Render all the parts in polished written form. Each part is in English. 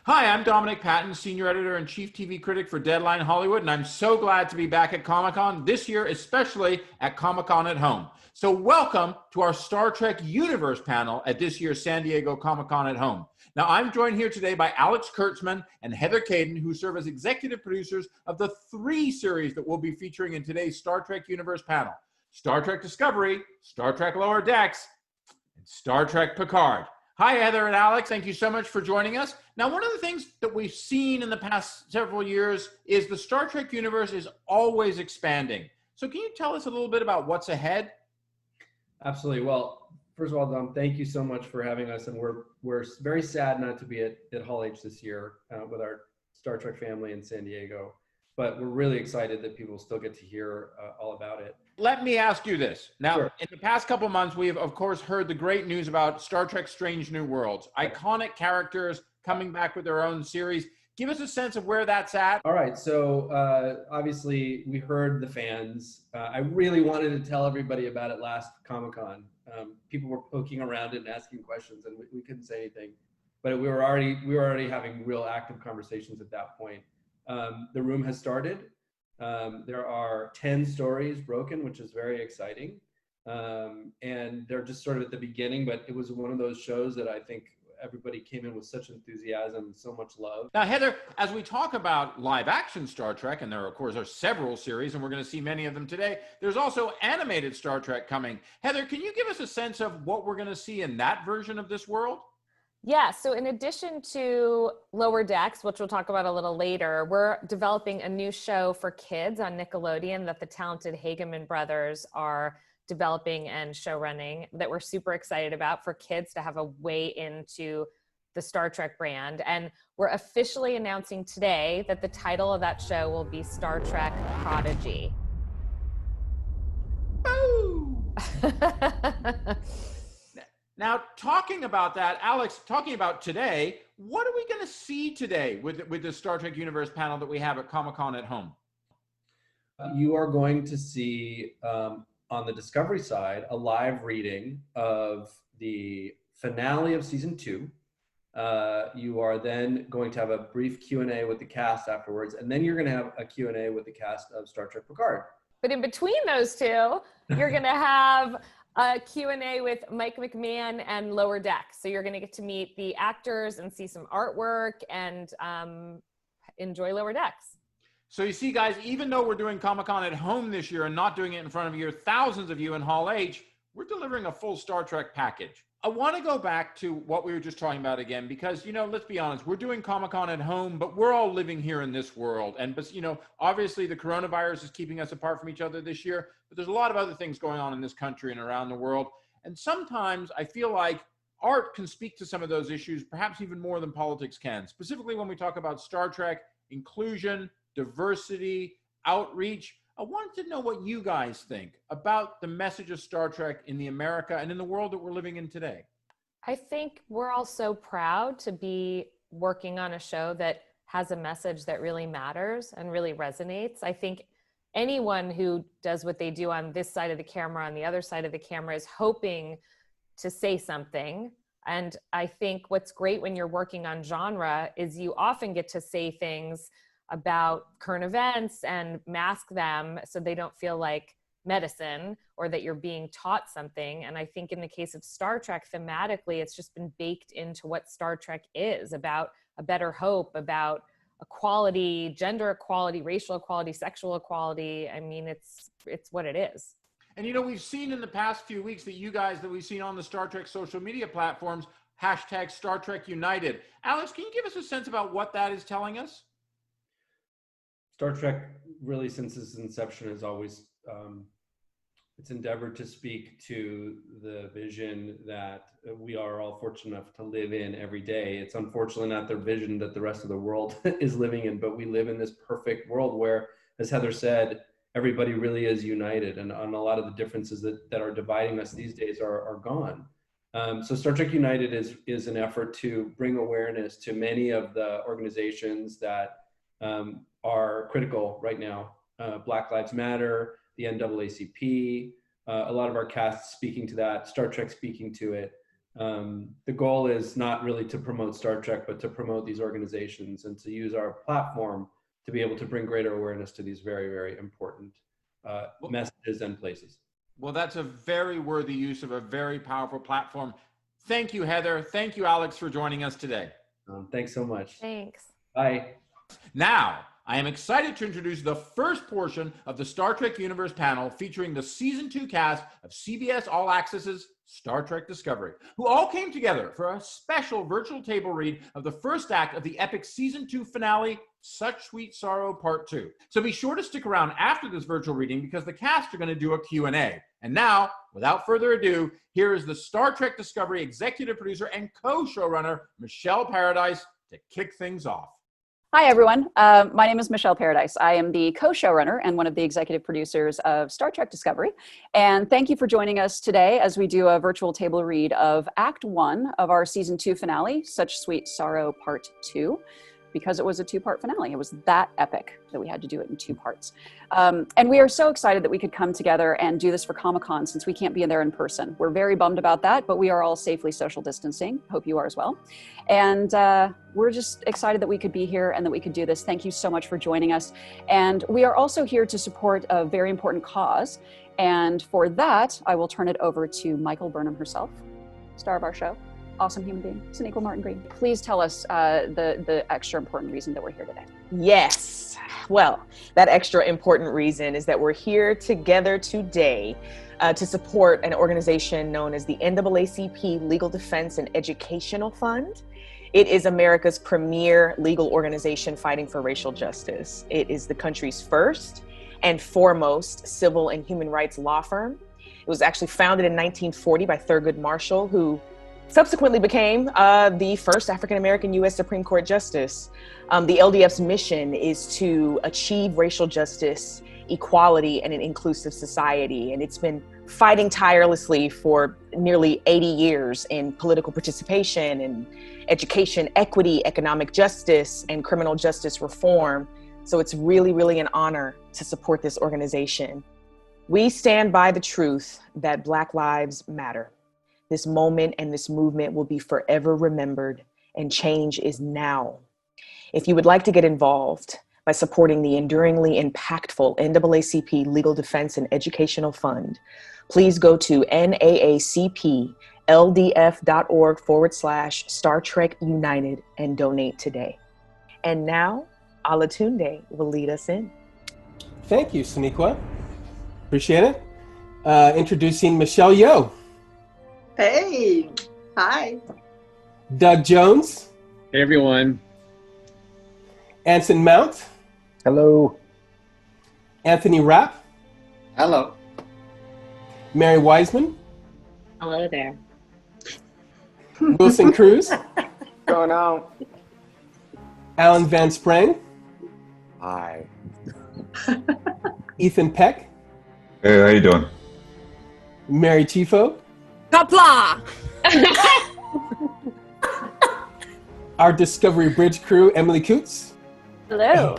Hi, I'm Dominic Patton, Senior Editor and Chief TV Critic for Deadline Hollywood, and I'm so glad to be back at Comic-Con this year, especially at Comic-Con at Home. So welcome to our Star Trek Universe panel at this year's San Diego Comic-Con at Home. Now, I'm joined here today by Alex Kurtzman and Heather Caden, who serve as executive producers of the 3 series that we'll be featuring in today's Star Trek Universe panel: Star Trek Discovery, Star Trek Lower Decks, and Star Trek Picard. Hi, Heather and Alex. Thank you so much for joining us. Now, one of the things that we've seen in the past several years is the Star Trek universe is always expanding. So can you tell us a little bit about what's ahead? Absolutely. Well, first of all, Dom, thank you so much for having us. And we're very sad not to be at Hall H this year with our Star Trek family in San Diego. But we're really excited that people still get to hear all about it. Let me ask you this. Now, Sure. In the past couple months, we have, of course, heard the great news about Star Trek Strange New Worlds. Iconic characters coming back with their own series. Give us a sense of where that's at. All right. So obviously, we heard the fans. I really wanted to tell everybody about it last Comic-Con. People were poking around it and asking questions, and we couldn't say anything. But we were already having real active conversations at that point. The room has started. There are 10 stories broken, which is very exciting. And they're just sort of at the beginning, but it was one of those shows that I think everybody came in with such enthusiasm and so much love. Now, Heather, as we talk about live action Star Trek, and there, of course, are several series, and we're going to see many of them today, there's also animated Star Trek coming. Heather, can you give us a sense of what we're going to see in that version of this world? Yeah, so in addition to Lower Decks, which we'll talk about a little later, we're developing a new show for kids on Nickelodeon that the talented Hageman brothers are developing and show running that we're super excited about for kids to have a way into the Star Trek brand. And we're officially announcing today that the title of that show will be Star Trek Prodigy. Boo! Now, talking about that, Alex, talking about today, what are we going to see today with the Star Trek Universe panel that we have at Comic-Con at Home? You are going to see, on the Discovery side, a live reading of the finale of season 2. You are then going to have a brief Q&A with the cast afterwards, and then you're going to have a Q&A with the cast of Star Trek Picard. But in between those two, you're going to have a Q&A with Mike McMahon and Lower Decks. So you're going to get to meet the actors and see some artwork and enjoy Lower Decks. So you see, guys, even though we're doing Comic-Con at Home this year and not doing it in front of thousands of you in Hall H, we're delivering a full Star Trek package. I want to go back to what we were just talking about again, because, let's be honest, we're doing Comic-Con at Home, but we're all living here in this world. And, obviously the coronavirus is keeping us apart from each other this year, but there's a lot of other things going on in this country and around the world. And sometimes I feel like art can speak to some of those issues, perhaps even more than politics can, specifically when we talk about Star Trek, inclusion, diversity, outreach. I wanted to know what you guys think about the message of Star Trek in the America and in the world that we're living in today. I think we're all so proud to be working on a show that has a message that really matters and really resonates. I think anyone who does what they do on this side of the camera, on the other side of the camera, is hoping to say something. And I think what's great when you're working on genre is you often get to say things about current events and mask them so they don't feel like medicine or that you're being taught something. And I think in the case of Star Trek, thematically, it's just been baked into what Star Trek is about: a better hope, about equality, gender equality, racial equality, sexual equality. I mean, it's what it is. And we've seen in the past few weeks that we've seen on the Star Trek social media platforms, hashtag Star Trek United. Alex, can you give us a sense about what that is telling us? Star Trek, really, since its inception, has always it's endeavored to speak to the vision that we are all fortunate enough to live in every day. It's unfortunately not the vision that the rest of the world is living in, but we live in this perfect world where, as Heather said, everybody really is united, and a lot of the differences that are dividing us these days are gone. So Star Trek United is an effort to bring awareness to many of the organizations that are critical right now. Black Lives Matter, the NAACP, a lot of our casts speaking to that, Star Trek speaking to it. The goal is not really to promote Star Trek, but to promote these organizations and to use our platform to be able to bring greater awareness to these very, very important messages and places. Well, that's a very worthy use of a very powerful platform. Thank you, Heather. Thank you, Alex, for joining us today. Thanks so much. Thanks. Bye. Now, I am excited to introduce the first portion of the Star Trek Universe panel featuring the Season 2 cast of CBS All Access's Star Trek Discovery, who all came together for a special virtual table read of the first act of the epic Season 2 finale, Such Sweet Sorrow Part 2. So be sure to stick around after this virtual reading because the cast are going to do a Q&A. And now, without further ado, here is the Star Trek Discovery executive producer and co-showrunner, Michelle Paradise, to kick things off. Hi, everyone. My name is Michelle Paradise. I am the co-showrunner and one of the executive producers of Star Trek Discovery. And thank you for joining us today as we do a virtual table read of Act 1 of our Season 2 finale, Such Sweet Sorrow Part 2, because it was a two-part finale. It was that epic that we had to do it in 2 parts. And we are so excited that we could come together and do this for Comic-Con since we can't be in there in person. We're very bummed about that, but we are all safely social distancing. Hope you are as well. And we're just excited that we could be here and that we could do this. Thank you so much for joining us. And we are also here to support a very important cause. And for that, I will turn it over to Michael Burnham herself, star of our show. Awesome human being, Sonequa Martin Green. Please tell us the extra important reason that we're here today. Yes. Well, that extra important reason is that we're here together today to support an organization known as the NAACP Legal Defense and Educational Fund. It is America's premier legal organization fighting for racial justice. It is the country's first and foremost civil and human rights law firm. It was actually founded in 1940 by Thurgood Marshall, who subsequently became the first African-American U.S. Supreme Court Justice. The LDF's mission is to achieve racial justice, equality, and an inclusive society. And it's been fighting tirelessly for nearly 80 years in political participation and education, equity, economic justice, and criminal justice reform. So it's really, really an honor to support this organization. We stand by the truth that Black lives matter. This moment and this movement will be forever remembered, and change is now. If you would like to get involved by supporting the enduringly impactful NAACP Legal Defense and Educational Fund, please go to naacpldf.org/Star Trek United and donate today. And now, Alatunde will lead us in. Thank you, Sonequa. Appreciate it. Introducing Michelle Yeoh. Hey, hi. Doug Jones. Hey, everyone. Anson Mount. Hello. Anthony Rapp. Hello. Mary Wiseman. Hello there. Wilson Cruz. Going on? Alan Van Sprang. Hi. Ethan Peck. Hey, how you doing? Mary Chifo. Kapla! Our Discovery Bridge crew, Emily Coots. Hello.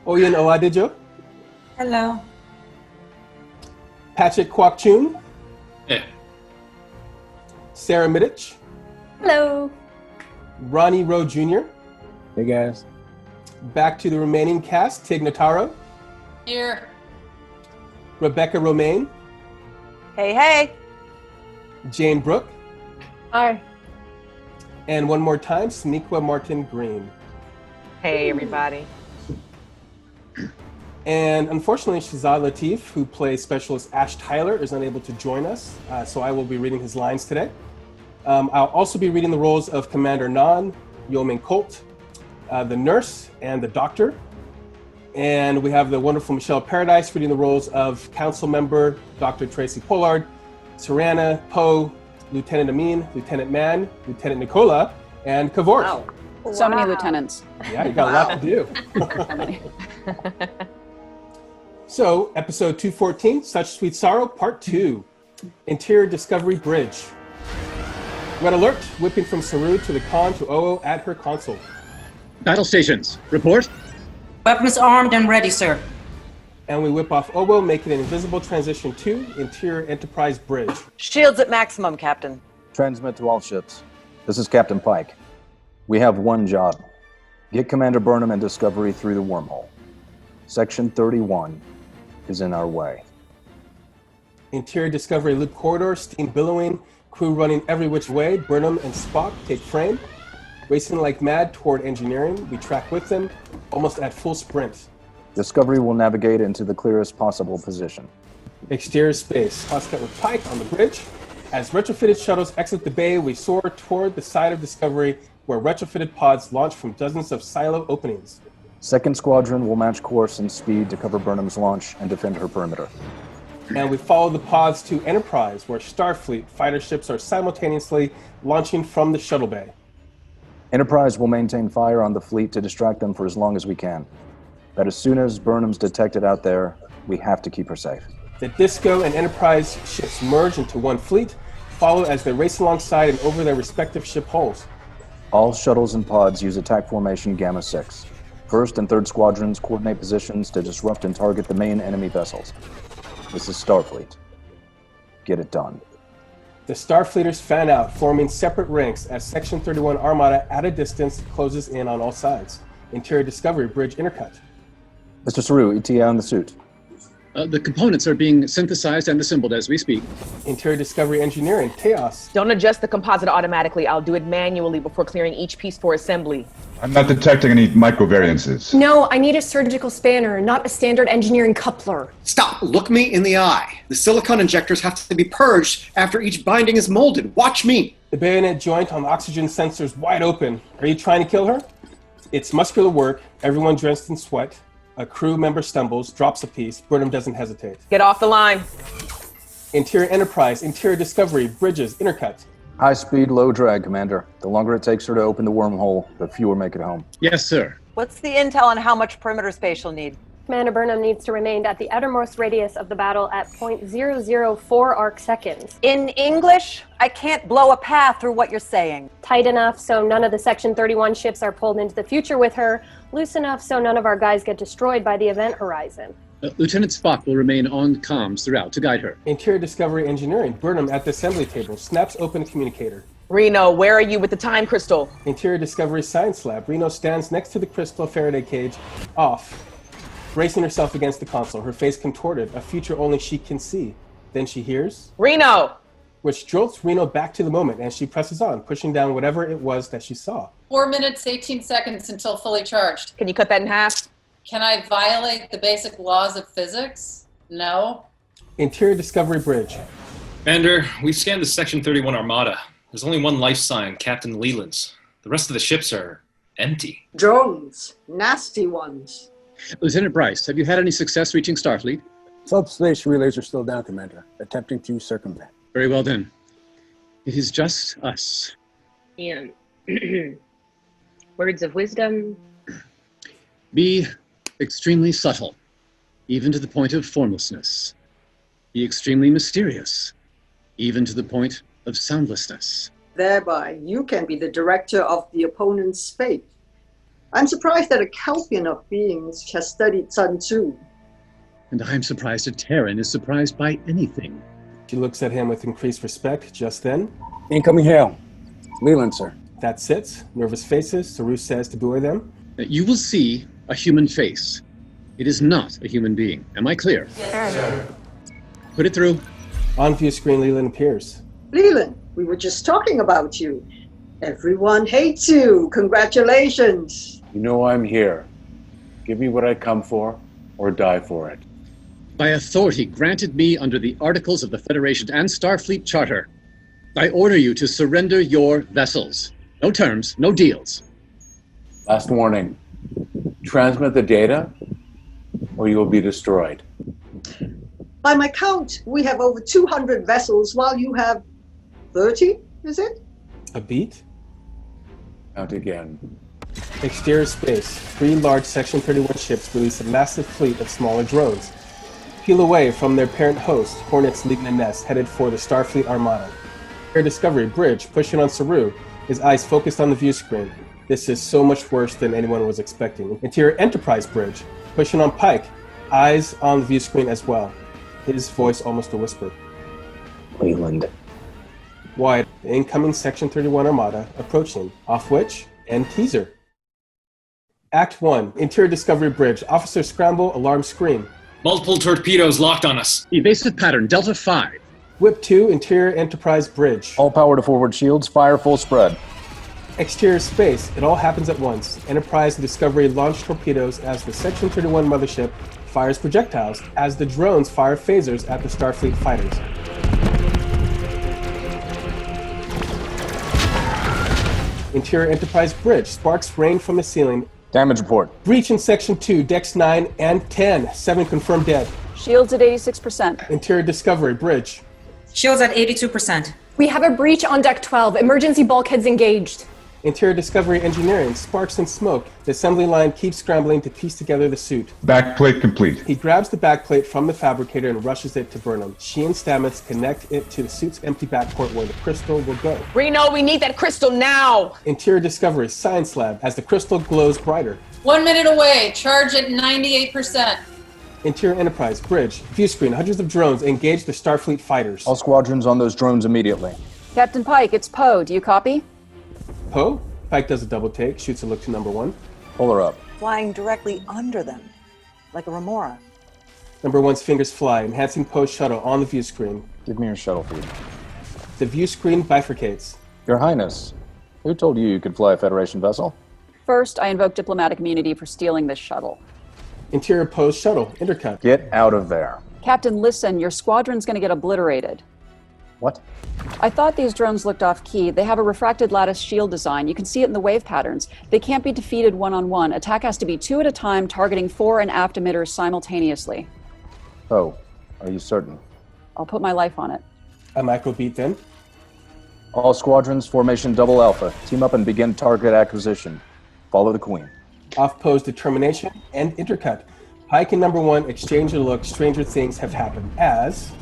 Oyen Oadijo. Hello. Patrick Kwok-Choon. Yeah. Sarah Middich. Hello. Ronnie Rowe Jr. Hey, guys. Back to the remaining cast, Tig Notaro. Here. Rebecca Romaine. Hey, hey. Jane Brooke. Hi. And one more time, Sonequa Martin Green. Hey, everybody. And unfortunately, Shazad Latif, who plays Specialist Ash Tyler, is unable to join us, so I will be reading his lines today. I'll also be reading the roles of Commander Nan, Yeoman Colt, the nurse, and the doctor. And we have the wonderful Michelle Paradise reading the roles of Council Member Dr. Tracy Pollard, Sarana, Poe, Lieutenant Amin, Lieutenant Mann, Lieutenant Nicola, and Kavort. Wow. So many lieutenants. Yeah, you got a lot to do. So, episode 214, Such Sweet Sorrow, Part 2, Interior Discovery Bridge. Red alert, whipping from Saru to the con to Oo at her console. Battle stations, report. Weapons armed and ready, sir. And we whip off Oo, making an invisible transition to Interior Enterprise Bridge. Shields at maximum, Captain. Transmit to all ships. This is Captain Pike. We have one job. Get Commander Burnham and Discovery through the wormhole. Section 31 is in our way. Interior Discovery loop corridor, steam billowing, crew running every which way. Burnham and Spock take frame. Racing like mad toward engineering. We track with them, almost at full sprint. Discovery will navigate into the clearest possible position. Exterior space. Hotcut with Pike on the bridge. As retrofitted shuttles exit the bay, we soar toward the side of Discovery, where retrofitted pods launch from dozens of silo openings. Second Squadron will match course and speed to cover Burnham's launch and defend her perimeter. And we follow the pods to Enterprise, where Starfleet fighter ships are simultaneously launching from the shuttle bay. Enterprise will maintain fire on the fleet to distract them for as long as we can. But as soon as Burnham's detected out there, we have to keep her safe. The Disco and Enterprise ships merge into one fleet, follow as they race alongside and over their respective ship hulls. All shuttles and pods use attack formation Gamma 6. First and third squadrons coordinate positions to disrupt and target the main enemy vessels. This is Starfleet. Get it done. The Starfleeters fan out, forming separate ranks as Section 31 Armada at a distance closes in on all sides. Interior Discovery bridge intercut. Mr. Saru, ETA on the suit. The components are being synthesized and assembled as we speak. Interior Discovery engineering, chaos. Don't adjust the composite automatically. I'll do it manually before clearing each piece for assembly. I'm not detecting any microvariances. No, I need a surgical spanner, not a standard engineering coupler. Stop! Look me in the eye. The silicone injectors have to be purged after each binding is molded. Watch me! The bayonet joint on the oxygen sensors wide open. Are you trying to kill her? It's muscular work, everyone drenched in sweat. A crew member stumbles, drops a piece. Burnham doesn't hesitate. Get off the line. Interior Enterprise, Interior Discovery, bridges, intercut. High speed, low drag, Commander. The longer it takes her to open the wormhole, the fewer make it home. Yes, sir. What's the intel on how much perimeter space you'll need? Commander Burnham needs to remain at the outermost radius of the battle at 0.004 arc seconds. In English, I can't blow a path through what you're saying. Tight enough so none of the Section 31 ships are pulled into the future with her. Loose enough so none of our guys get destroyed by the event horizon. Lieutenant Spock will remain on comms throughout to guide her. Interior Discovery engineering, Burnham at the assembly table, snaps open a communicator. Reno, where are you with the time crystal? Interior Discovery science lab, Reno stands next to the crystal Faraday cage, off. Bracing herself against the console, her face contorted, a future only she can see. Then she hears... Reno! Which jolts Reno back to the moment, and she presses on, pushing down whatever it was that she saw. 4 minutes, 18 seconds until fully charged. Can you cut that in half? Can I violate the basic laws of physics? No. Interior Discovery bridge. Commander, we've scanned the Section 31 Armada. There's only one life sign, Captain Leland's. The rest of the ships are empty. Drones. Nasty ones. Lieutenant Bryce, have you had any success reaching Starfleet? Subspace relays are still down, Commander, attempting to circumvent. Very well then. It is just us. And words of wisdom. Be extremely subtle, even to the point of formlessness. Be extremely mysterious, even to the point of soundlessness. Thereby, you can be the director of the opponent's fate. I'm surprised that a Kelpian of beings has studied Sun Tzu. And I'm surprised a Terran is surprised by anything. She looks at him with increased respect just then. Incoming hail. Leland, sir. That's it. Nervous faces, Saru says to buoy them. You will see a human face. It is not a human being. Am I clear? Yes, sir. Put it through. On view screen, Leland appears. Leland, we were just talking about you. Everyone hates you. Congratulations. You know I'm here. Give me what I come for, or die for it. By authority granted me under the Articles of the Federation and Starfleet Charter, I order you to surrender your vessels. No terms, no deals. Last warning. Transmit the data, or you will be destroyed. By my count, we have over 200 vessels, while you have 30, is it? A beat? Count again. Exterior space. 3 large Section 31 ships release a massive fleet of smaller drones. Peel away from their parent host, hornets leaving a nest, headed for the Starfleet Armada. Air Discovery bridge, pushing on Saru, his eyes focused on the view screen. This is so much worse than anyone was expecting. Interior Enterprise bridge, pushing on Pike, eyes on the view screen as well. His voice almost a whisper. Leland, Wide, the incoming Section 31 Armada approaching, off which, end teaser. Act 1, Interior Discovery Bridge. Officer scramble, alarm scream. Multiple torpedoes locked on us. Evasive pattern, Delta 5. Whip 2, Interior Enterprise Bridge. All power to forward shields, fire full spread. Exterior space, it all happens at once. Enterprise and Discovery launch torpedoes as the Section 31 mothership fires projectiles, as the drones fire phasers at the Starfleet fighters. Interior Enterprise Bridge, sparks rain from the ceiling. Damage report. Breach in Section 2, decks 9 and 10. 7 confirmed dead. Shields at 86%. Interior Discovery Bridge. Shields at 82%. We have a breach on deck 12. Emergency bulkheads engaged. Interior Discovery Engineering, sparks and smoke. The assembly line keeps scrambling to piece together the suit. Backplate complete. He grabs the backplate from the fabricator and rushes it to Burnham. She and Stamets connect it to the suit's empty backport where the crystal will go. Reno, we need that crystal now! Interior Discovery Science Lab, as the crystal glows brighter. 1 minute away. Charge at 98%. Interior Enterprise Bridge, view screen, hundreds of drones engage the Starfleet fighters. All squadrons on those drones immediately. Captain Pike, it's Poe. Do you copy? Poe? Pike does a double take, shoots a look to number 1. Pull her up. Flying directly under them, like a remora. Number 1's fingers fly, enhancing Poe's shuttle on the view screen. Give me your shuttle feed. The view screen bifurcates. Your Highness, who told you could fly a Federation vessel? First, I invoke diplomatic immunity for stealing this shuttle. Interior Poe's shuttle, intercut. Get out of there. Captain, listen, your squadron's going to get obliterated. What? I thought these drones looked off-key. They have a refracted lattice shield design. You can see it in the wave patterns. They can't be defeated one-on-one. Attack has to be 2 at a time, targeting fore and aft emitters simultaneously. Oh, are you certain? I'll put my life on it. A micro beat then. All squadrons, formation double alpha. Team up and begin target acquisition. Follow the Queen. Off Poe's determination and intercut. Pike and number 1 exchange a look. Stranger things have happened as...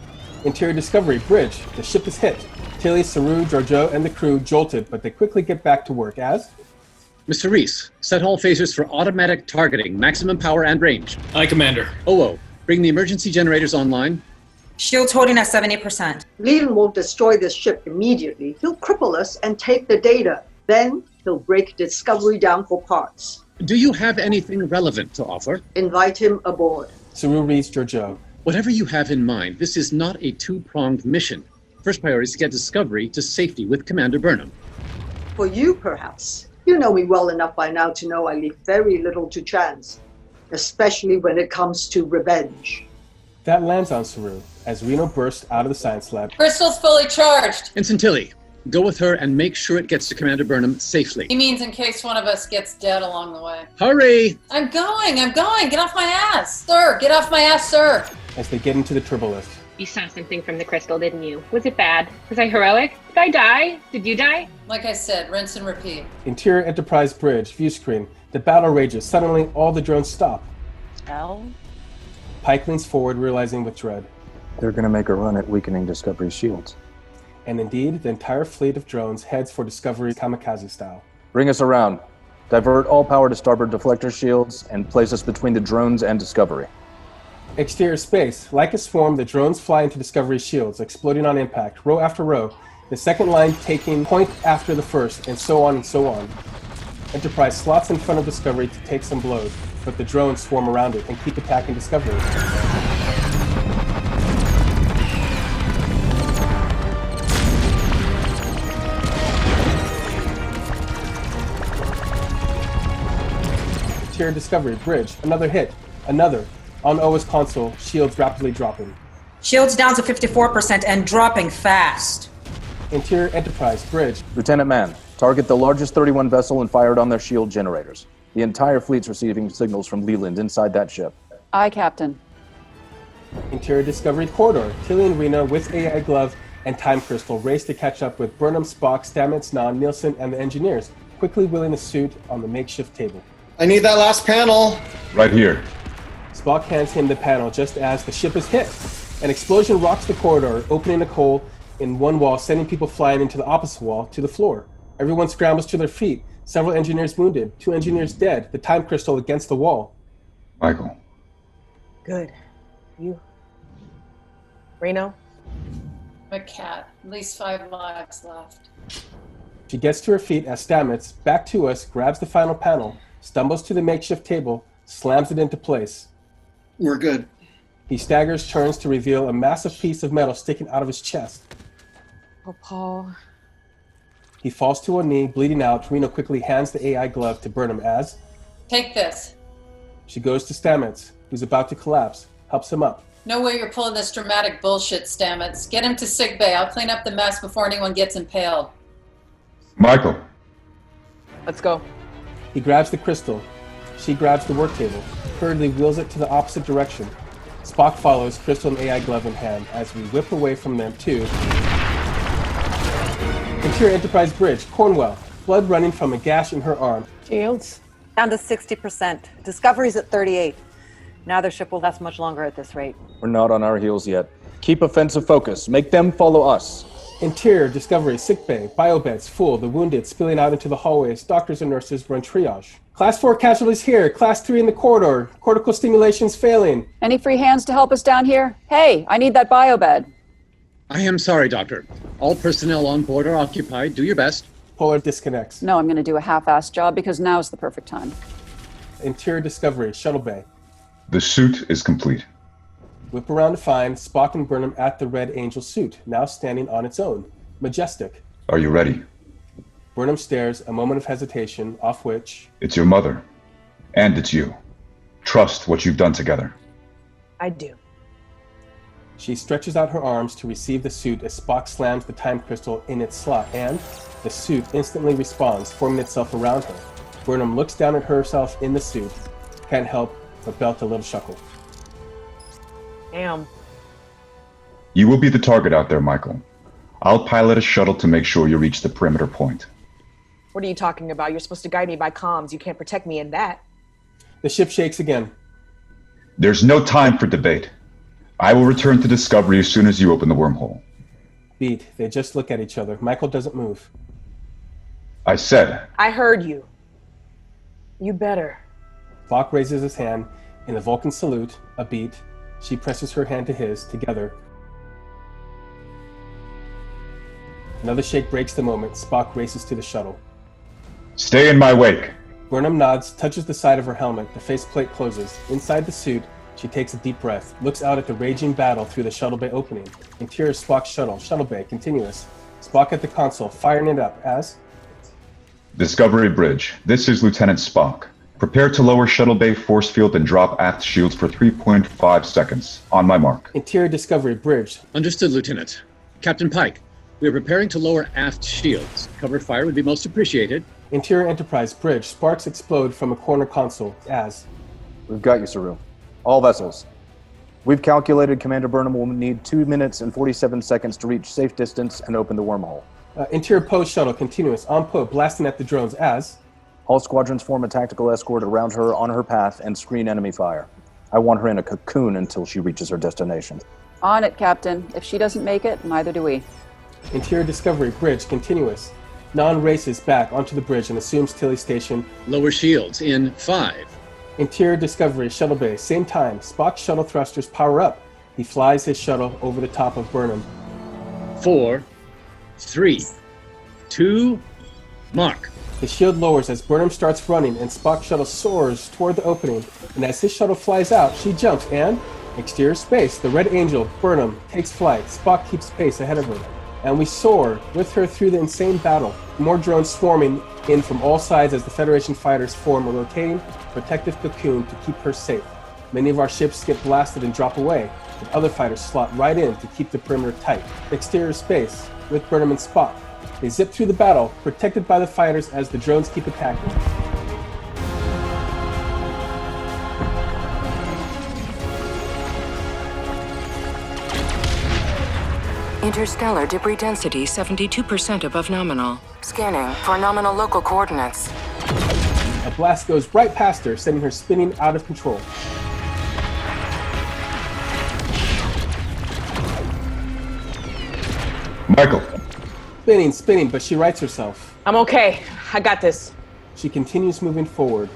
Interior Discovery Bridge, the ship is hit. Tilly, Saru, Georgiou, and the crew jolted, but they quickly get back to work as... Mr. Reese, set all phasers for automatic targeting, maximum power and range. Aye, Commander. Oh, bring the emergency generators online. Shields holding at 70%. Leland won't destroy this ship immediately. He'll cripple us and take the data. Then he'll break Discovery down for parts. Do you have anything relevant to offer? Invite him aboard. Saru reads Georgiou. Whatever you have in mind, this is not a two-pronged mission. First priority is to get Discovery to safety with Commander Burnham. For you, perhaps. You know me well enough by now to know I leave very little to chance, especially when it comes to revenge. That lands on Saru, as Reno bursts out of the science lab. Crystal's fully charged. Ensign Tilly, go with her and make sure it gets to Commander Burnham safely. He means in case one of us gets dead along the way. Hurry! I'm going. Get off my ass. Sir, get off my ass, sir. As they get into the turbolift. You saw something from the crystal, didn't you? Was it bad? Was I heroic? Did I die? Did you die? Like I said, rinse and repeat. Interior Enterprise Bridge, view screen. The battle rages. Suddenly, all the drones stop. L? Pike leans forward, realizing with dread. They're going to make a run at weakening Discovery's shields. And indeed, the entire fleet of drones heads for Discovery kamikaze style. Bring us around. Divert all power to starboard deflector shields and place us between the drones and Discovery. Exterior space. Like a swarm, the drones fly into Discovery's shields, exploding on impact, row after row, the second line taking point after the first, and so on and so on. Enterprise slots in front of Discovery to take some blows, but the drones swarm around it and keep attacking Discovery. Interior Discovery Bridge. Another hit. Another. On OS console, shields rapidly dropping. Shields down to 54% and dropping fast. Interior Enterprise Bridge. Lieutenant Mann, target the largest 31 vessel and fire it on their shield generators. The entire fleet's receiving signals from Leland inside that ship. Aye, Captain. Interior Discovery Corridor. Tilly and Rena with AI Glove and Time Crystal race to catch up with Burnham, Spock, Stamets, Nahn, Nielsen, and the engineers, quickly wheeling the suit on the makeshift table. I need that last panel. Right here. Spock hands him the panel just as the ship is hit. An explosion rocks the corridor, opening a hole in one wall, sending people flying into the opposite wall to the floor. Everyone scrambles to their feet. Several engineers wounded, 2 engineers dead, the time crystal against the wall. Good. You? Reno? I'm a cat. At least 5 lives left. She gets to her feet as Stamets, back to us, grabs the final panel, stumbles to the makeshift table, slams it into place. We're good. He staggers, turns to reveal a massive piece of metal sticking out of his chest. Oh, Paul. He falls to a knee, bleeding out. Reno quickly hands the AI glove to Burnham as Take this. she goes to Stamets, who's about to collapse, helps him up. No way you're pulling this dramatic bullshit, Stamets. Get him to sickbay. I'll clean up the mess before anyone gets impaled. Michael. Let's go. He grabs the crystal. She grabs the work table, hurriedly wheels it to the opposite direction. Spock follows, crystal and AI glove in hand, as we whip away from them to Interior Enterprise Bridge, Cornwell, blood running from a gash in her arm. Shields? Down to 60%. Discovery's at 38. Neither ship will last much longer at this rate. We're not on our heels yet. Keep offensive focus. Make them follow us. Interior, Discovery, sickbay, biobeds full, the wounded spilling out into the hallways. Doctors and nurses run triage. Class 4 casualties here, Class 3 in the corridor. Cortical stimulation's failing. Any free hands to help us down here? Hey, I need that biobed. I am sorry, Doctor. All personnel on board are occupied. Do your best. Polar disconnects. No, I'm going to do a half-assed job because now's the perfect time. Interior, Discovery, shuttle bay. The suit is complete. Whip around to find Spock and Burnham at the Red Angel suit, now standing on its own. Majestic. Are you ready? Burnham stares, a moment of hesitation, off which... It's your mother. And it's you. Trust what you've done together. I do. She stretches out her arms to receive the suit as Spock slams the time crystal in its slot, and the suit instantly responds, forming itself around her. Burnham looks down at herself in the suit, can't help but belt a little chuckle. Damn. You will be the target out there, Michael. I'll pilot a shuttle to make sure you reach the perimeter point. What are you talking about? You're supposed to guide me by comms. You can't protect me in that. The ship shakes again. There's no time for debate. I will return to Discovery as soon as you open the wormhole. Beat. They just look at each other. Michael doesn't move. I said. I heard you. You better. Spock raises his hand in the Vulcan salute, a beat. She presses her hand to his, together. Another shake breaks the moment. Spock races to the shuttle. Stay in my wake. Burnham nods, touches the side of her helmet. The faceplate closes. Inside the suit, she takes a deep breath, looks out at the raging battle through the shuttle bay opening. Interior Spock's shuttle bay, continuous. Spock at the console, firing it up as... Discovery Bridge. This is Lieutenant Spock. Prepare to lower shuttle bay force field and drop aft shields for 3.5 seconds. On my mark. Interior Discovery Bridge. Understood, Lieutenant. Captain Pike, we are preparing to lower aft shields. Cover fire would be most appreciated. Interior Enterprise Bridge. Sparks explode from a corner console as... We've got you, Saru. All vessels. We've calculated Commander Burnham will need 2 minutes and 47 seconds to reach safe distance and open the wormhole. Interior Post Shuttle, continuous, en pot, blasting at the drones as... All squadrons form a tactical escort around her on her path and screen enemy fire. I want her in a cocoon until she reaches her destination. On it, Captain. If she doesn't make it, neither do we. Interior Discovery Bridge, continuous. Non races back onto the bridge and assumes Tilly Station. Lower shields in 5. Interior Discovery Shuttle Bay, same time. Spock's shuttle thrusters power up. He flies his shuttle over the top of Burnham. 4, 3, 2, mark. The shield lowers as Burnham starts running and Spock's shuttle soars toward the opening. And as his shuttle flies out, she jumps and... Exterior space, the Red Angel, Burnham, takes flight. Spock keeps pace ahead of her. And we soar with her through the insane battle. More drones swarming in from all sides as the Federation fighters form a rotating, protective cocoon to keep her safe. Many of our ships get blasted and drop away, but other fighters slot right in to keep the perimeter tight. Exterior space, with Burnham and Spock. They zip through the battle, protected by the fighters as the drones keep attacking. Interstellar debris density 72% above nominal. Scanning for nominal local coordinates. A blast goes right past her, sending her spinning out of control. Michael. Spinning, but she rights herself. I'm okay. I got this. She continues moving forward,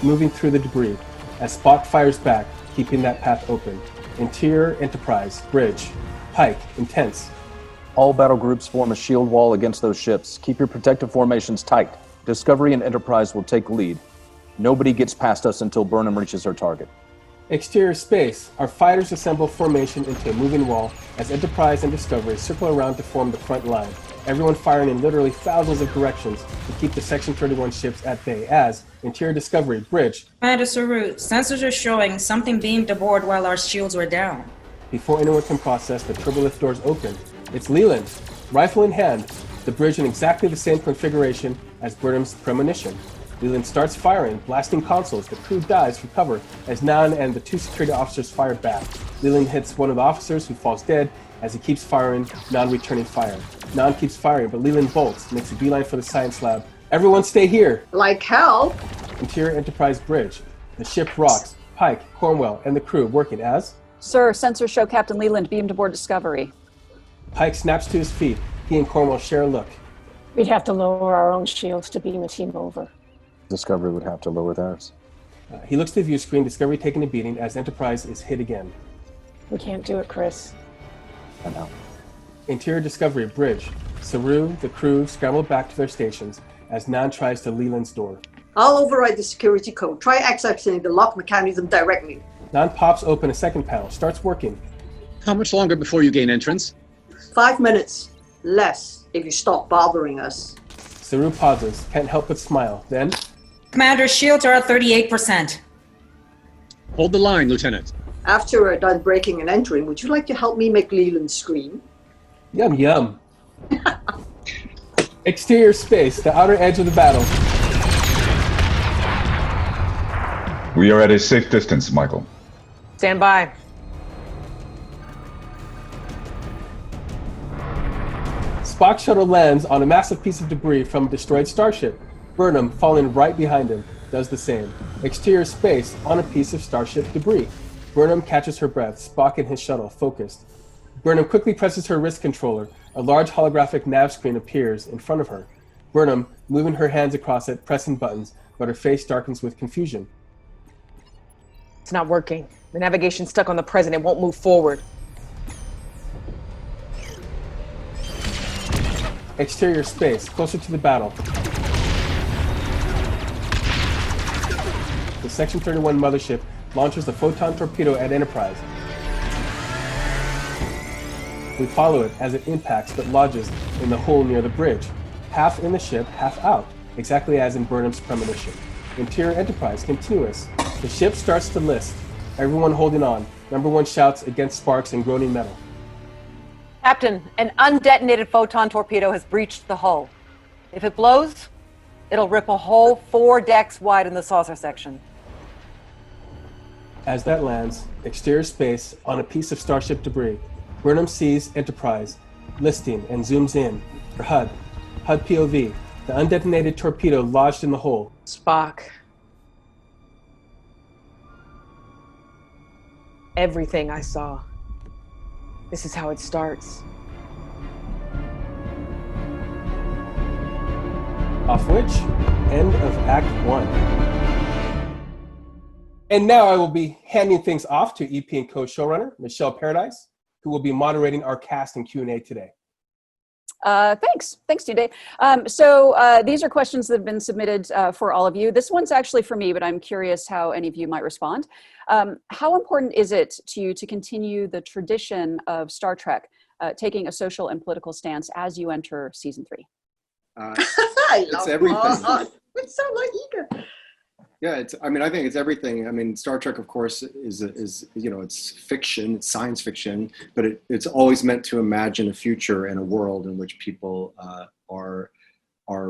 moving through the debris, as Spock fires back, keeping that path open. Interior Enterprise, Bridge, Pike, intense. All battle groups form a shield wall against those ships. Keep your protective formations tight. Discovery and Enterprise will take lead. Nobody gets past us until Burnham reaches her target. Exterior space. Our fighters assemble formation into a moving wall as Enterprise and Discovery circle around to form the front line. Everyone firing in literally thousands of directions to keep the Section 31 ships at bay as Interior Discovery Bridge. Commander Saru, sensors are showing something beamed aboard while our shields were down. Before anyone can process, the turbolift doors open. It's Leland, rifle in hand, the bridge in exactly the same configuration as Burnham's premonition. Leland starts firing, blasting consoles. The crew dives for cover as Nan and the 2 security officers fire back. Leland hits one of the officers who falls dead as he keeps firing, Nan returning fire. Nan keeps firing, but Leland bolts, makes a beeline for the science lab. Everyone stay here! Like hell! Interior Enterprise Bridge. The ship rocks. Pike, Cornwell, and the crew working as? Sir, sensors show Captain Leland beamed aboard Discovery. Pike snaps to his feet. He and Cornwell share a look. We'd have to lower our own shields to beam a team over. Discovery would have to lower theirs. He looks to the view screen, Discovery taking a beating as Enterprise is hit again. We can't do it, Chris. I know. Interior Discovery Bridge. Saru, the crew, scramble back to their stations as Nan tries to Leland's door. I'll override the security code. Try accessing the lock mechanism directly. Nan pops open a second panel, starts working. How much longer before you gain entrance? 5 minutes. Less, if you stop bothering us. Saru pauses, can't help but smile. Then, Commander, shields are at 38%. Hold the line, Lieutenant. After we're done breaking and entering, would you like to help me make Leland scream? yum yum. Exterior space, the outer edge of the battle. We are at a safe distance, Michael. Stand by. Spock's shuttle lands on a massive piece of debris from a destroyed starship. Burnham, falling right behind him, does the same. Exterior space on a piece of starship debris. Burnham catches her breath, Spock and his shuttle, focused. Burnham quickly presses her wrist controller. A large holographic nav screen appears in front of her. Burnham, moving her hands across it, pressing buttons, but her face darkens with confusion. It's not working. The navigation's stuck on the present. It won't move forward. Exterior space, closer to the battle. The Section 31 mothership launches the photon torpedo at Enterprise. We follow it as it impacts but lodges in the hole near the bridge. Half in the ship, half out, exactly as in Burnham's premonition. Interior Enterprise, continuous. The ship starts to list. Everyone holding on. Number 1 shouts against sparks and groaning metal. Captain, an undetonated photon torpedo has breached the hull. If it blows, it'll rip a hole 4 decks wide in the saucer section. As that lands, exterior space on a piece of starship debris, Burnham sees Enterprise, listing, and zooms in. Her HUD POV, the undetonated torpedo lodged in the hole. Spock. Everything I saw. This is how it starts. Off which, end of Act 1. And now I will be handing things off to EP and co-showrunner, Michelle Paradise, who will be moderating our cast and Q&A today. Thanks, Tunde. So these are questions that have been submitted for all of you. This one's actually for me, but I'm curious how any of you might respond. How important is it to you to continue the tradition of Star Trek taking a social and political stance as you enter season 3? It's everything. It's so like eager. Yeah, I think it's everything. I mean, Star Trek, of course, is it's fiction, it's science fiction, but it's always meant to imagine a future and a world in which people are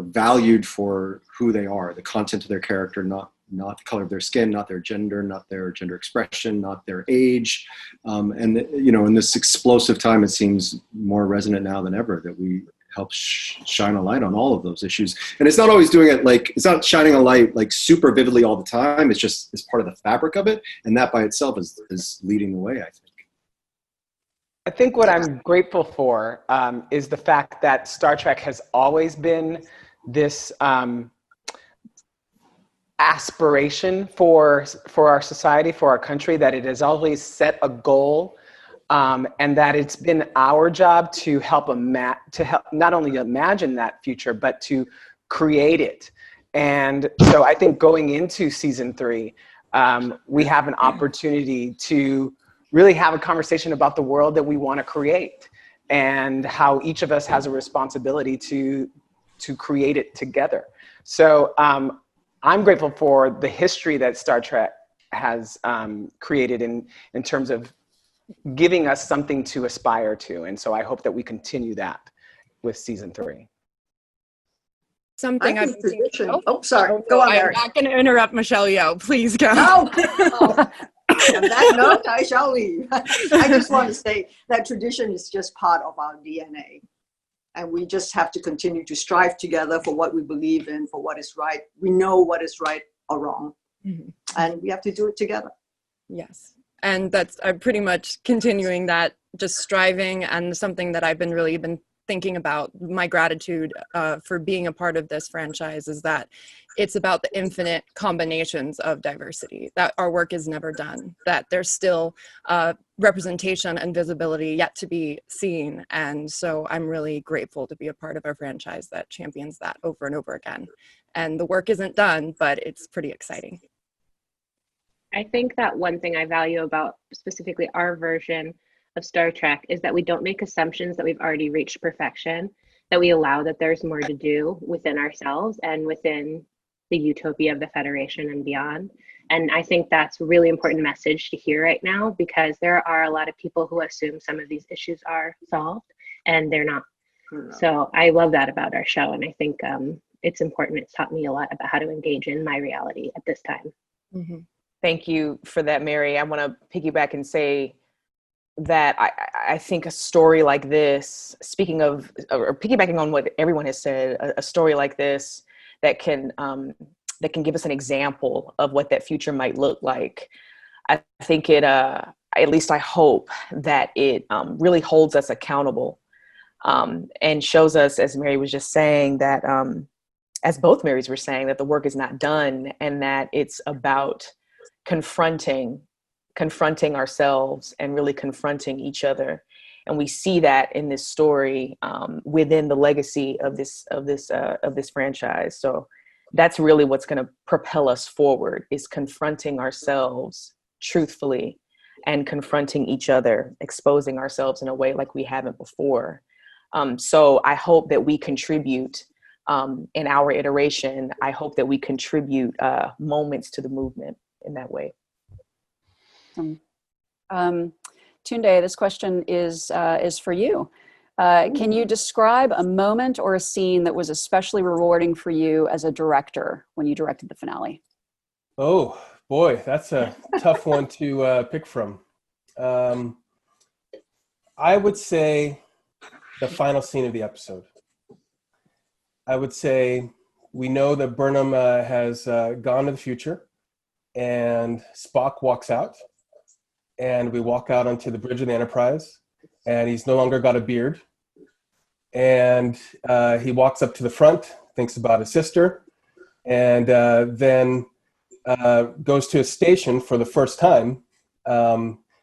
valued for who they are, the content of their character, not the color of their skin, not their gender, not their gender expression, not their age. And in this explosive time, it seems more resonant now than ever that we help shine a light on all of those issues. And it's not always doing it it's not shining a light like super vividly all the time. It's part of the fabric of it. And that by itself is leading the way, I think. I think what I'm grateful for is the fact that Star Trek has always been this aspiration for our society, for our country, that it has always set a goal and that it's been our job to help not only imagine that future, but to create it. And so I think going into season 3, we have an opportunity to really have a conversation about the world that we want to create and how each of us has a responsibility to create it together. So I'm grateful for the history that Star Trek has created in terms of giving us something to aspire to. And so I hope that we continue that with season 3. Something I've been thinking. Oh, sorry. Go on, Mary. I'm not going to interrupt Michelle Yeoh. Please go. No. On that note, I shall leave. I just want to say that tradition is just part of our DNA. And we just have to continue to strive together for what we believe in, for what is right. We know what is right or wrong. Mm-hmm. And we have to do it together. Yes. And that's pretty much continuing that, just striving, and something that I've been thinking about. My gratitude for being a part of this franchise is that it's about the infinite combinations of diversity, that our work is never done, that there's still representation and visibility yet to be seen. And so I'm really grateful to be a part of a franchise that champions that over and over again. And the work isn't done, but it's pretty exciting. I think that one thing I value about specifically our version of Star Trek is that we don't make assumptions that we've already reached perfection, that we allow that there's more to do within ourselves and within the utopia of the Federation and beyond. And I think that's a really important message to hear right now, because there are a lot of people who assume some of these issues are solved and they're not. So I love that about our show. And I think it's important. It's taught me a lot about how to engage in my reality at this time. Mm-hmm. Thank you for that, Mary. I want to piggyback and say that I think a story like this, speaking of, or piggybacking on what everyone has said, a story like this that can give us an example of what that future might look like. I think it, at least I hope that it really holds us accountable and shows us, as Mary was just saying, that as both Marys were saying, that the work is not done, and that it's about confronting ourselves and really confronting each other. And we see that in this story within the legacy of this franchise. So that's really what's going to propel us forward, is confronting ourselves truthfully and confronting each other, exposing ourselves in a way like we haven't before. So I hope that we contribute in our iteration. I hope that we contribute moments to the movement in that way. Tunde, this question is for you. Can you describe a moment or a scene that was especially rewarding for you as a director when you directed the finale? Oh boy, that's a tough one to pick from. I would say the final scene of the episode. I would say we know that Burnham has gone to the future, and Spock walks out, and we walk out onto the bridge of the Enterprise, and he's no longer got a beard, and he walks up to the front, thinks about his sister, and then goes to a station for the first time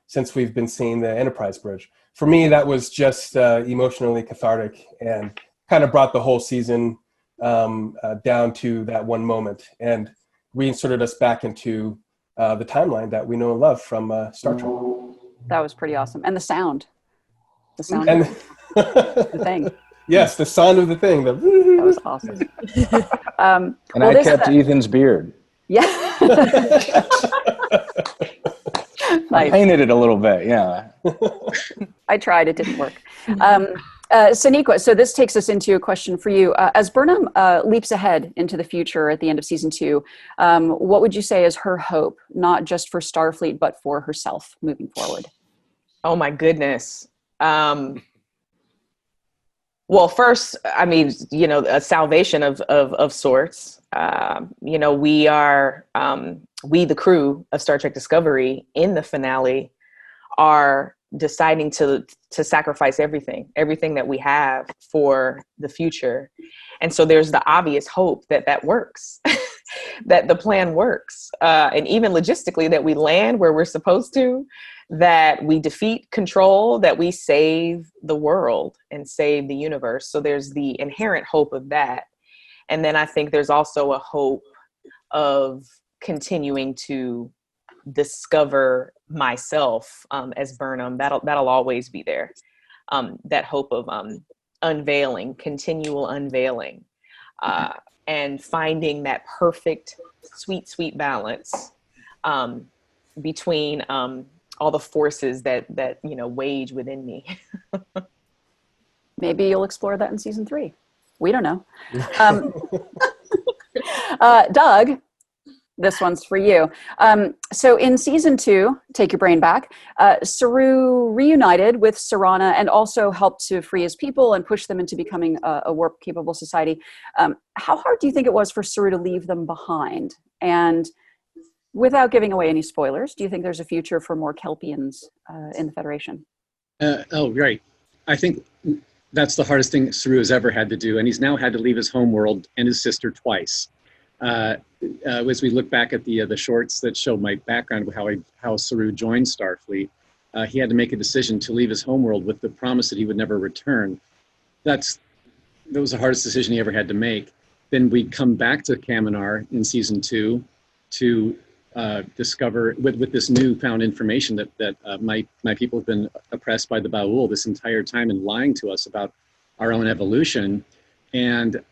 since we've been seeing the Enterprise bridge. For me, that was just emotionally cathartic and kind of brought the whole season down to that one moment and reinserted us back into the timeline that we know and love from Star Trek. That was pretty awesome. And the sound. The sound and of the thing. Yes, the sound of the thing. That was awesome. And well, I kept Ethan's beard. Yeah. I painted it a little bit, yeah. I tried, it didn't work. Sonequa, so this takes us into a question for you. As Burnham leaps ahead into the future at the end of season 2, what would you say is her hope, not just for Starfleet, but for herself moving forward? Oh my goodness. Well, first, I mean, you know, a salvation of sorts. You know, we are, we, the crew of Star Trek Discovery in the finale, are deciding to sacrifice everything that we have for the future. And so there's the obvious hope that works. that the plan works. And even logistically, that we land where we're supposed to, that we defeat control, that we save the world and save the universe. So there's the inherent hope of that. And then I think there's also a hope of continuing to discover myself as Burnham. That'll always be there. That hope of unveiling, continual unveiling, and finding that perfect, sweet balance between all the forces that wage within me. Maybe you'll explore that in season 3. We don't know. Doug, this one's for you. So in season 2, take your brain back, Saru reunited with Serana and also helped to free his people and push them into becoming a warp-capable society. How hard do you think it was for Saru to leave them behind? And without giving away any spoilers, do you think there's a future for more Kelpians in the Federation? Right. I think that's the hardest thing Saru has ever had to do, and he's now had to leave his homeworld and his sister twice. As we look back at the shorts that show my background of how Saru joined Starfleet, he had to make a decision to leave his homeworld with the promise that he would never return. That was the hardest decision he ever had to make. Then we come back to Kaminar in season 2 to discover with this newfound information that my people have been oppressed by the Ba'ul this entire time and lying to us about our own evolution, and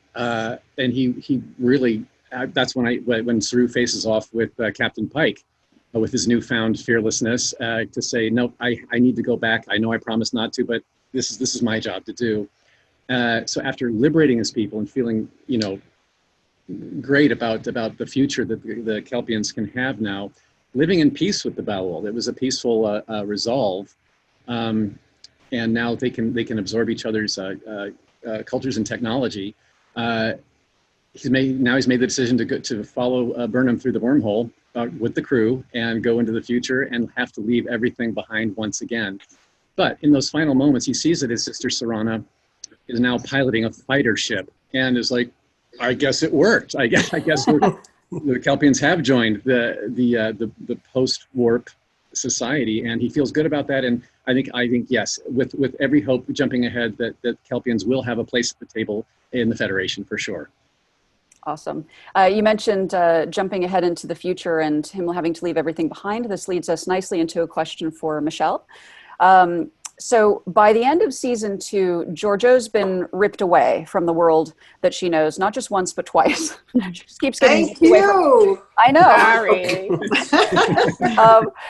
he really. That's when Saru faces off with Captain Pike, with his newfound fearlessness, to say, no, I need to go back. I know I promised not to, but this is my job to do. So after liberating his people and feeling, great about the future that the Kelpians can have now, living in peace with the Ba'ul, it was a peaceful resolve, and now they can absorb each other's cultures and technology. He's made the decision to follow Burnham through the wormhole with the crew and go into the future and have to leave everything behind once again. But in those final moments, he sees that his sister Serana is now piloting a fighter ship and is like, I guess it worked. I guess the Kelpians have joined the post-warp society, and he feels good about that. And I think yes, with every hope jumping ahead that Kelpians will have a place at the table in the Federation for sure. Awesome. You mentioned jumping ahead into the future and him having to leave everything behind. This leads us nicely into a question for Michelle. So by the end of season 2, Georgiou's been ripped away from the world that she knows, not just once, but twice. She just keeps getting away from. I know. Sorry.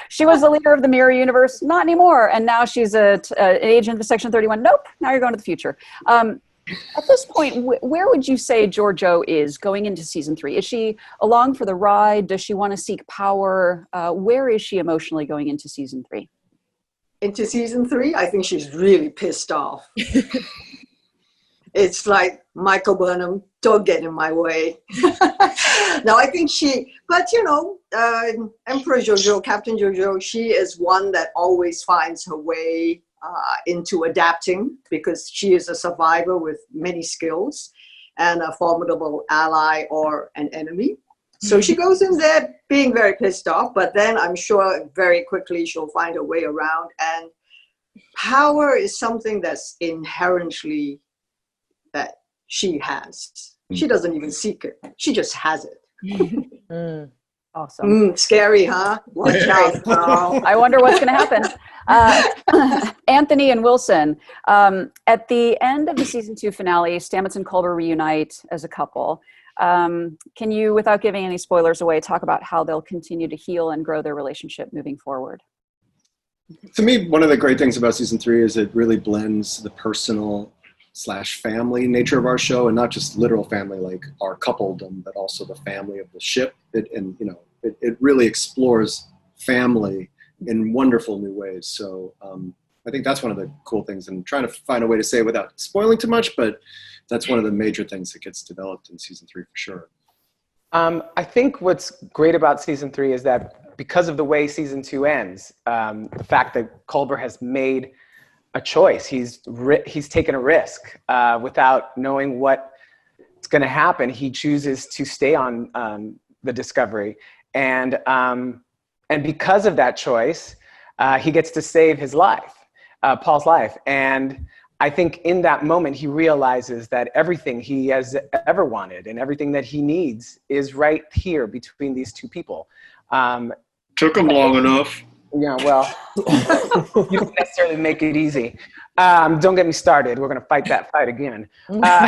She was the leader of the Mirror Universe, not anymore. And now she's an agent of Section 31. Nope, now you're going to the future. At this point, where would you say Georgiou is going into season 3? Is she along for the ride? Does she want to seek power? Where is she emotionally going into season 3? Into season 3, I think she's really pissed off. It's like, Michael Burnham, don't get in my way. No, I think Emperor Georgiou, Captain Georgiou, she is one that always finds her way into adapting, because she is a survivor with many skills and a formidable ally or an enemy. So she goes in there being very pissed off, but then I'm sure very quickly she'll find her way around. And power is something that's inherently that she has. She doesn't even seek it. She just has it. Awesome. Scary, huh? Watch out, girl. I wonder what's going to happen. Anthony and Wilson, at the end of the season 2 finale, Stamets and Culber reunite as a couple. Can you, without giving any spoilers away, talk about how they'll continue to heal and grow their relationship moving forward? To me, one of the great things about season 3 is it really blends the personal / family nature of our show, and not just literal family like our coupledom, but also the family of the ship. It really explores family in wonderful new ways. So I think that's one of the cool things, and trying to find a way to say it without spoiling too much, but that's one of the major things that gets developed in season 3 for sure. I think what's great about season 3 is that because of the way season 2 ends, the fact that Culber has made a choice, he's taken a risk without knowing what's going to happen. He chooses to stay on the Discovery. And because of that choice, he gets to save his life, Paul's life. And I think in that moment, he realizes that everything he has ever wanted and everything that he needs is right here between these two people. Took him long enough. Yeah, well, you don't necessarily make it easy. Don't get me started. We're going to fight that fight again. But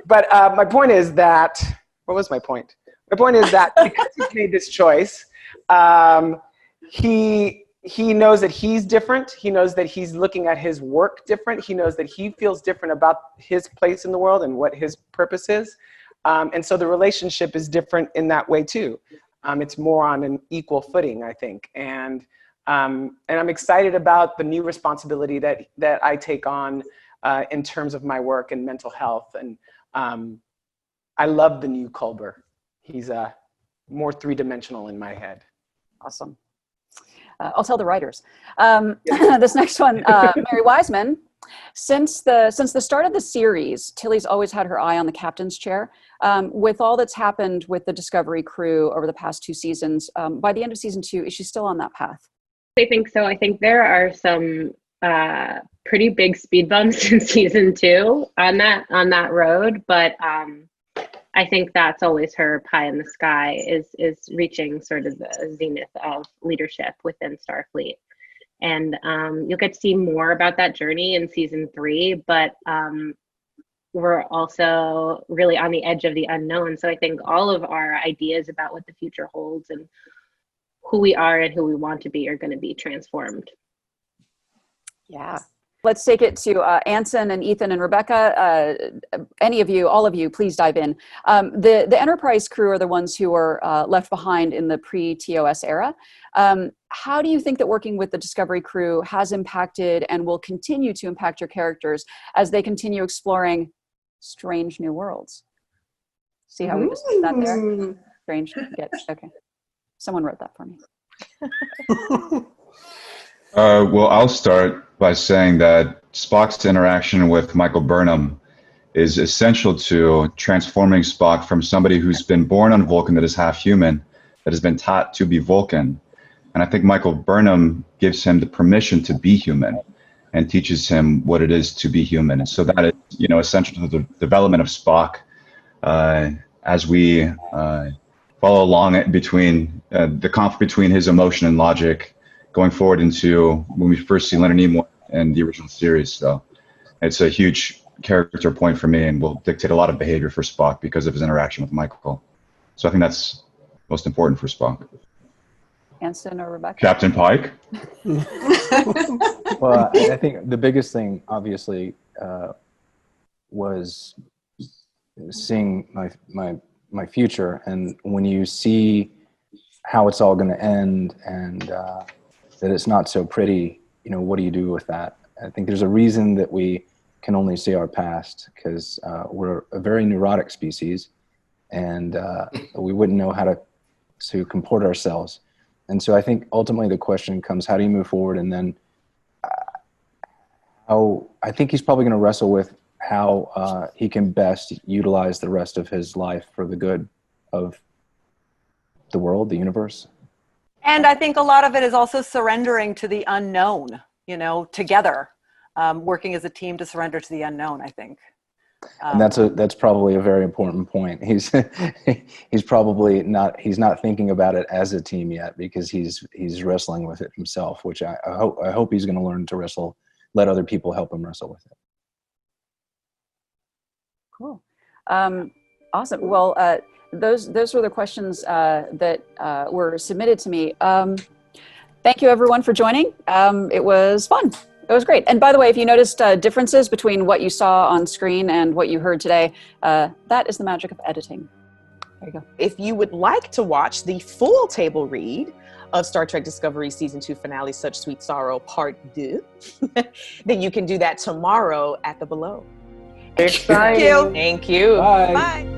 my point is that, what was my point? My point is that because he's made this choice, he knows that he's different. He knows that he's looking at his work different. He knows that he feels different about his place in the world and what his purpose is. And so the relationship is different in that way too. It's more on an equal footing, I think. And I'm excited about the new responsibility that I take on in terms of my work and mental health. And I love the new Culber. He's more three-dimensional in my head. Awesome. I'll tell the writers. This next one, Mary Wiseman. Since the start of the series, Tilly's always had her eye on the captain's chair. With all that's happened with the Discovery crew over the past 2 seasons, by the end of season 2, is she still on that path? I think so. I think there are some pretty big speed bumps in season 2 on that road, but I think that's always her pie in the sky is reaching sort of the zenith of leadership within Starfleet. And you'll get to see more about that journey in season 3, but we're also really on the edge of the unknown. So I think all of our ideas about what the future holds and who we are and who we want to be are going to be transformed. Yeah. Let's take it to Anson and Ethan and Rebecca. Any of you, all of you, please dive in. The Enterprise crew are the ones who were left behind in the pre-TOS era. How do you think that working with the Discovery crew has impacted and will continue to impact your characters as they continue exploring strange new worlds? See how we just did that there? Strange, okay. Someone wrote that for me. Well, I'll start by saying that Spock's interaction with Michael Burnham is essential to transforming Spock from somebody who's been born on Vulcan that is half human, that has been taught to be Vulcan. And I think Michael Burnham gives him the permission to be human and teaches him what it is to be human. And so that is, essential to the development of Spock as we follow along between the conflict between his emotion and logic, going forward into when we first see Leonard Nimoy in the original series. So it's a huge character point for me and will dictate a lot of behavior for Spock because of his interaction with Michael. So I think that's most important for Spock. Anson or Rebecca? Captain Pike? Well, I think the biggest thing, obviously, was seeing my future. And when you see how it's all going to end and that it's not so pretty, what do you do with that? I think there's a reason that we can only see our past, because we're a very neurotic species, and we wouldn't know how to comport ourselves. And so I think ultimately the question comes, how do you move forward? And then I think he's probably going to wrestle with how he can best utilize the rest of his life for the good of the world, the universe. And I think a lot of it is also surrendering to the unknown, together, working as a team to surrender to the unknown, I think. And that's probably a very important point. He's probably not thinking about it as a team yet, because he's wrestling with it himself, which I hope he's going to learn to let other people help him wrestle with it. Cool. Awesome. Well, those were the questions that were submitted to me. Thank you everyone for joining. It was fun. It was great. And by the way, if you noticed differences between what you saw on screen and what you heard today, that is the magic of editing. There you go. If you would like to watch the full table read of Star Trek Discovery Season 2 finale, Such Sweet Sorrow, Part 2, then you can do that tomorrow at the Below. Exciting. Thank you. Thank you. Bye. Bye.